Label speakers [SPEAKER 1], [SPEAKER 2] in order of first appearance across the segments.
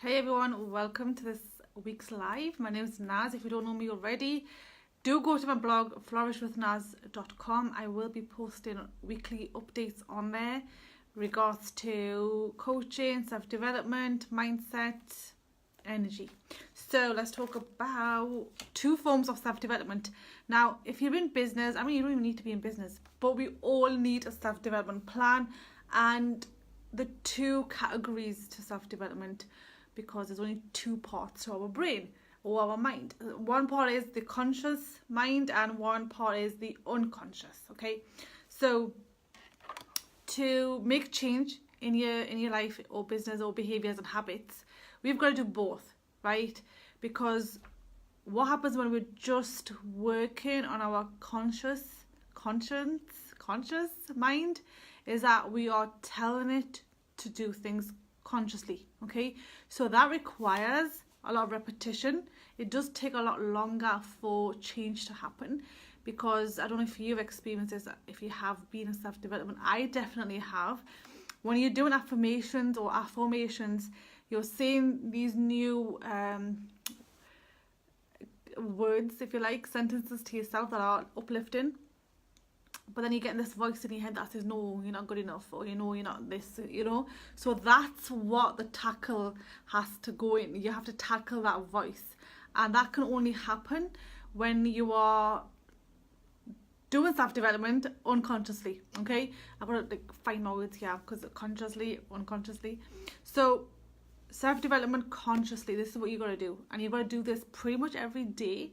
[SPEAKER 1] Hey everyone, welcome to this week's live. My name is Naz. If you don't know me already, do go to my blog flourishwithnaz.com. I will be posting weekly updates on there regards to coaching, self-development, mindset, energy. So let's talk about two forms of self-development. Now, if you're in business, you don't even need to be in business, but we all need a self-development plan, and the two categories to self-development, because there's only two parts to our brain or our mind. One part is the conscious mind and one part is the unconscious. Okay, so to make change in your life or business or behaviors and habits, we've got to do both, right? Because what happens when we're just working on our conscious mind is that we are telling it to do things consciously. Okay, so that requires a lot of repetition. It does take a lot longer for change to happen, because I don't know if you've experienced this, if you have been in self-development. I definitely have. When you're doing affirmations or affirmations, you're saying these new words, if you like, sentences to yourself that are uplifting, but then you get this voice in your head that says, no, you're not good enough, or you're not this, so that's what the tackle has to go in. You have to tackle that voice, and that can only happen when you are doing self-development unconsciously. Okay, I've got to find my words here, because consciously, unconsciously. So self-development consciously, this is what you got to do, and you've got to do this pretty much every day.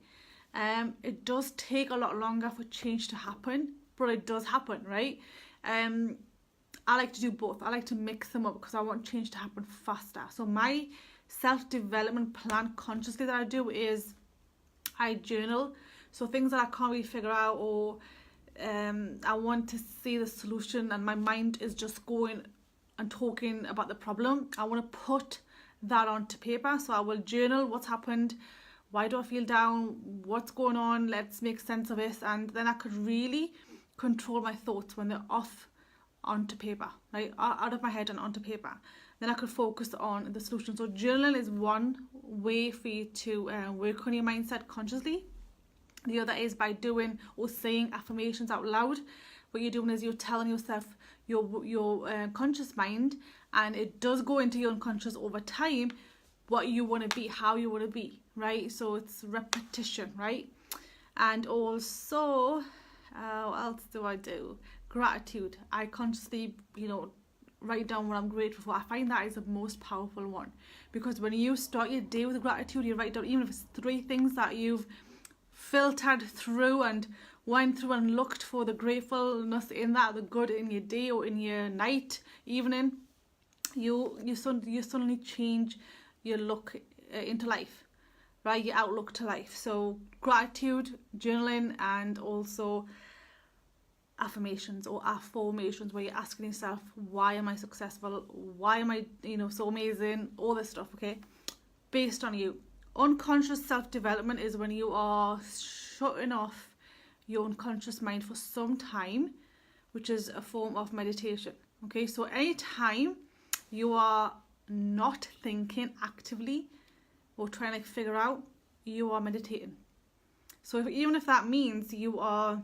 [SPEAKER 1] It does take a lot longer for change to happen, but it does happen, right? I like to do both. I like to mix them up because I want change to happen faster. So my self-development plan consciously that I do is I journal. So things that I can't really figure out, or I want to see the solution and my mind is just going and talking about the problem, I want to put that onto paper. So I will journal what's happened, why do I feel down, what's going on, let's make sense of it, and then I could really control my thoughts when they're off onto paper, right, out of my head and onto paper. Then I could focus on the solution. So journaling is one way for you to work on your mindset consciously. The other is by doing or saying affirmations out loud. What you're doing is you're telling yourself your conscious mind, and it does go into your unconscious over time, what you want to be, how you want to be, right? So it's repetition, right? And also, what else do I do? Gratitude. I consciously, write down what I'm grateful for. I find that is the most powerful one, because when you start your day with gratitude, you write down, even if it's 3 things that you've filtered through and went through and looked for the gratefulness in that, the good in your day or in your night, evening, you suddenly change your look into life, right? Your outlook to life. So gratitude, journaling, and also affirmations or affirmations, where you're asking yourself, why am I successful? Why am I, so amazing? All this stuff, okay? Based on you. Unconscious self-development is when you are shutting off your unconscious mind for some time, which is a form of meditation. Okay, so anytime you are not thinking actively or trying to figure out, you are meditating. So even if that means you are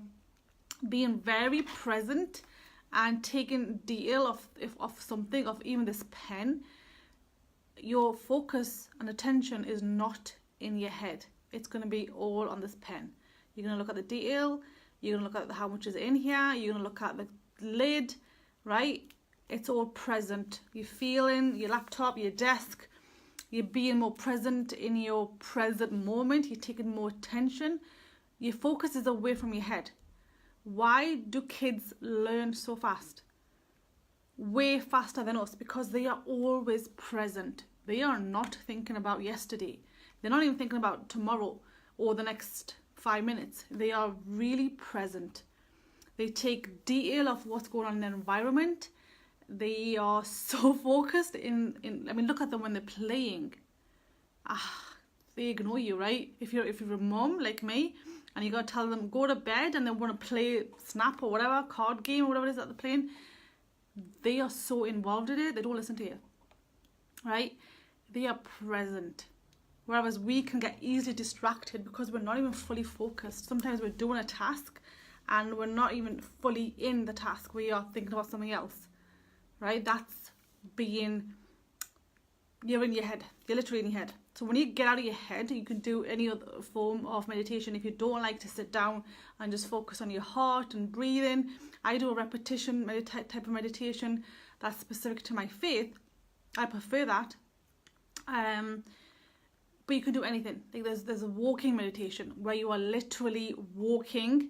[SPEAKER 1] being very present and taking detail of something, of even this pen, your focus and attention is not in your head. It's going to be all on this pen. You're going to look at the detail, you're going to look at how much is in here, you're going to look at the lid, right? It's all present. You're feeling your laptop, your desk, you're being more present in your present moment, you're taking more attention. Your focus is away from your head. Why do kids learn so fast? Way faster than us, because they are always present. They are not thinking about yesterday. They're not even thinking about tomorrow or the next 5 minutes. They are really present. They take detail of what's going on in their environment. They are so focused in look at them when they're playing. They ignore you, right? If you're a mom like me, and you gotta tell them go to bed and they want to play Snap or whatever, card game or whatever it is that they're playing, they are so involved in it, they don't listen to you, right? they are present. Whereas we can get easily distracted because we're not even fully focused. Sometimes we're doing a task and we're not even fully in the task. We are thinking about something else, right? That's being, you're in your head. You're literally in your head. So when you get out of your head, you can do any other form of meditation. If you don't like to sit down and just focus on your heart and breathing, I do a repetition type of meditation that's specific to my faith. I prefer that. But you can do anything. Like there's a walking meditation where you are literally walking,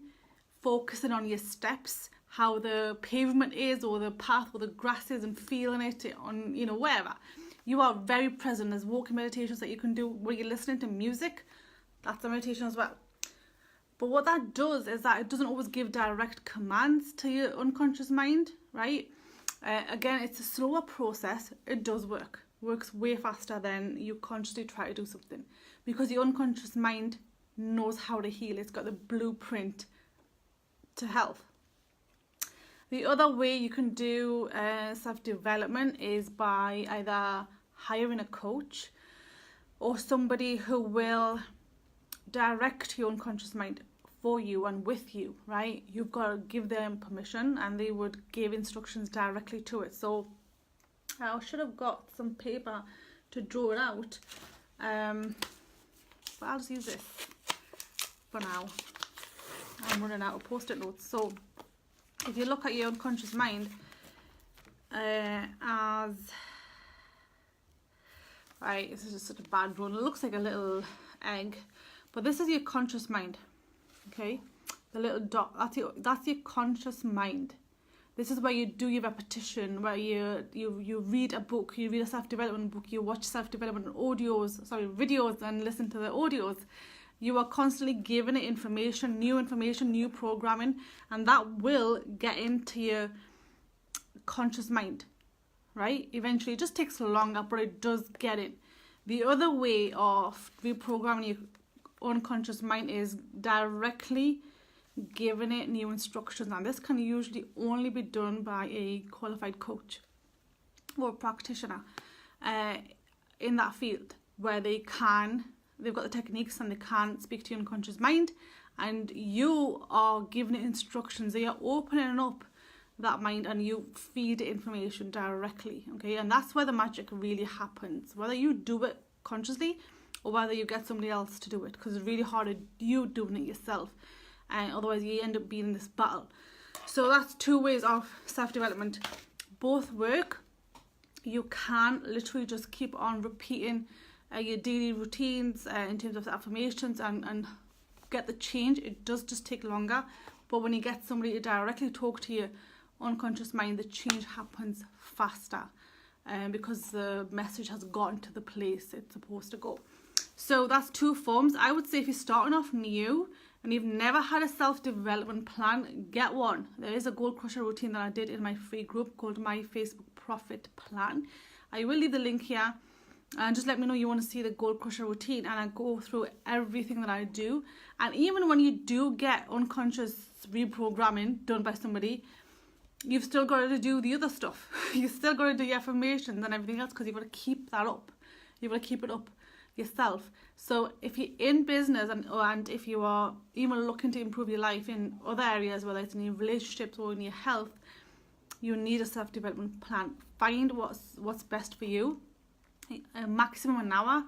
[SPEAKER 1] focusing on your steps, how the pavement is or the path or the grass is, and feeling it on, you know, wherever. You are very present. There's walking meditations that you can do where you're listening to music. That's a meditation as well. But what that does is that it doesn't always give direct commands to your unconscious mind, right? Again, it's a slower process. It does works way faster than you consciously try to do something, because your unconscious mind knows how to heal. It's got the blueprint to health. The other way you can do self-development is by either hiring a coach or somebody who will direct your unconscious mind for you and with you, right? You've got to give them permission and they would give instructions directly to it. So I should have got some paper to draw it out, but I'll just use this for now. I'm running out of post-it notes. So if you look at your unconscious mind as, right, this is just such a bad drawing. It looks like a little egg, but this is your conscious mind, okay? The little dot, that's your conscious mind. This is where you do your repetition, where you read a book, you read a self-development book, you watch self-development videos and listen to the audios. You are constantly giving it information, new programming, and that will get into your conscious mind, right? Eventually, it just takes longer, but it does get it. The other way of reprogramming your unconscious mind is directly giving it new instructions, and this can usually only be done by a qualified coach or a practitioner in that field, where they've got the techniques and they can speak to your unconscious mind, and you are giving it instructions. They are opening up that mind and you feed it information directly, okay? And that's where the magic really happens, whether you do it consciously or whether you get somebody else to do it, because it's really hard you doing it yourself, and otherwise you end up being in this battle. So that's two ways of self-development. Both work. You can literally just keep on repeating your daily routines in terms of affirmations and get the change. It does just take longer, but when you get somebody to directly talk to your unconscious mind, the change happens faster, because the message has gotten to the place it's supposed to go. So that's two forms. I would say if you're starting off new and you've never had a self-development plan, get one. There is a Goal Crusher routine that I did in my free group called My Facebook Profit Plan. I will leave the link here, and just let me know you want to see the Goal Crusher routine, and I go through everything that I do. And even when you do get unconscious reprogramming done by somebody, you've still got to do the other stuff. You've still got to do your affirmations and everything else, because you've got to keep that up. You've got to keep it up yourself. So if you're in business and if you are even looking to improve your life in other areas, whether it's in your relationships or in your health, you need a self-development plan. Find what's best for you. A maximum an hour,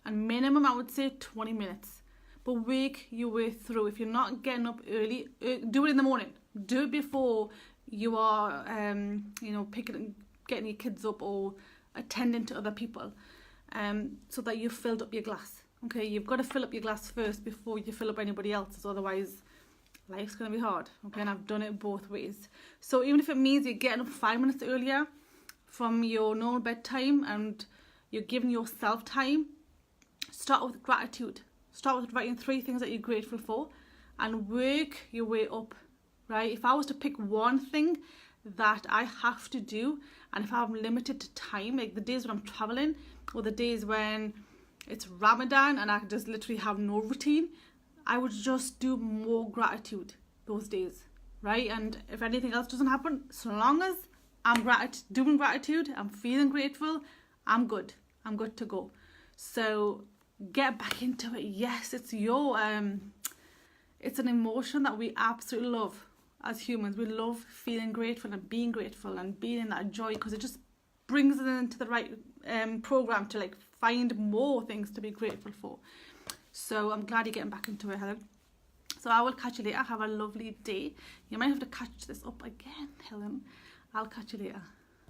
[SPEAKER 1] and minimum I would say 20 minutes. But work your way through. If you're not getting up early, do it in the morning. Do it before you are getting your kids up or attending to other people, so that you've filled up your glass. Okay, you've got to fill up your glass first before you fill up anybody else's, otherwise life's going to be hard. Okay, and I've done it both ways. So even if it means you're getting up 5 minutes earlier from your normal bedtime and you're giving yourself time, start with gratitude. Start with writing 3 things that you're grateful for and work your way up, right? If I was to pick one thing that I have to do, and if I'm limited to time, like the days when I'm traveling or the days when it's Ramadan and I just literally have no routine, I would just do more gratitude those days, right? And if anything else doesn't happen, so long as I'm doing gratitude, I'm feeling grateful, I'm good. I'm good to go. So get back into it. Yes, it's it's an emotion that we absolutely love as humans. We love feeling grateful and being in that joy, because it just brings us into the right program to like find more things to be grateful for. So I'm glad you're getting back into it, Helen. So I will catch you later. Have a lovely day. You might have to catch this up again, Helen. I'll catch you later.